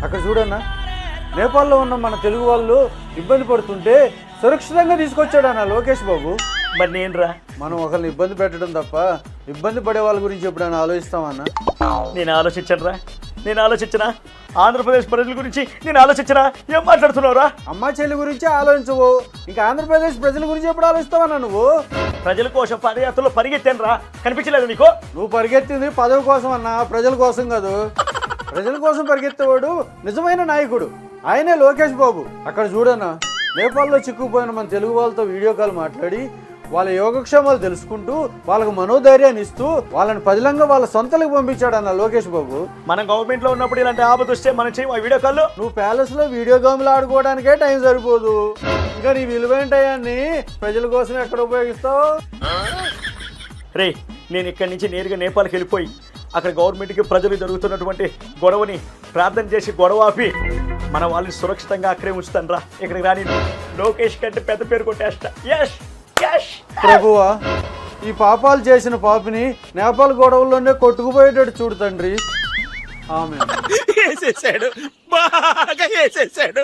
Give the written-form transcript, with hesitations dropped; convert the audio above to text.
అక్కడ చూడన్నా, నేపాల్లో ఉన్న మన తెలుగు వాళ్ళు ఇబ్బంది పడుతుంటే సురక్షితంగా తీసుకొచ్చాడన్న లోకేష్ బాబు. మరి నేనురా, మనం ఒకరిని ఇబ్బంది పెట్టడం తప్ప ఇబ్బంది పడే వాళ్ళ గురించి ఎప్పుడైనా ఆలోచిస్తామన్నా? నేను ఆలోచించనా? ఆంధ్రప్రదేశ్ ప్రజల గురించి నేను ఆలోచించనా? ఏం మాట్లాడుతున్నావురా? అమ్మా చెల్లి గురించి ఆలోచించవు, ఇంకా ఆంధ్రప్రదేశ్ ప్రజల గురించి ఎప్పుడు ఆలోచిస్తావన్నా నువ్వు? ప్రజల కోసం పాదయాత్రలో పరిగెత్తాను రా, కనిపించలేదు నీకు? నువ్వు పరిగెత్తింది పదవి కోసం అన్నా, ప్రజల కోసం కాదు. ప్రజల కోసం పరిగెత్తేవాడు నిజమైన నాయకుడు, ఆయనే లోకేష్ బాబు. అక్కడ చూడన్నా, నేపాల్లో చిక్కుపోయిన మన తెలుగు వాళ్ళతో వీడియో కాల్ మాట్లాడి వాళ్ళ యోగక్షేమాలు తెలుసుకుంటూ వాళ్ళకు మనోధైర్యాన్ని ఇస్తూ వాళ్ళని పదిలంగా వాళ్ళ సొంతలకు పంపించాడు అన్న లోకేష్ బాబు. మనం గవర్నమెంట్ లో ఉన్నప్పుడు ఇలాంటి ఆపద వస్తే మనం చేయం ఆ వీడియో కాల్లో. నువ్వు ప్యాలెస్ లో వీడియో గేమ్లు ఆడుకోవడానికే టైం సరిపోదు, ఇంకా నీ విలువైన టయాన్ని ప్రజల కోసం ఎక్కడ ఉపయోగిస్తావు? రే, నేను ఇక్కడి నుంచి నేరుగా నేపాల్కి వెళ్ళిపోయి అక్కడ గవర్నమెంట్కి ప్రజలు జరుగుతున్నటువంటి గొడవని ప్రార్థన చేసి గొడవ ఆపి మన వాళ్ళని సురక్షితంగా అక్కడే ఉంచుతాను రా. ఇక్కడికి రాని లోకేష్ కంటే పెద్ద పేరు కొట్టేస్తా. యష్ యష్. ప్రభువా, ఈ పాపాలు చేసిన పాపిని నేపాల్ గొడవల్లోనే కొట్టుకుపోయేటట్టు చూడు తండ్రి. ఆమె వేసేసాడు, బాగా వేసేసాడు.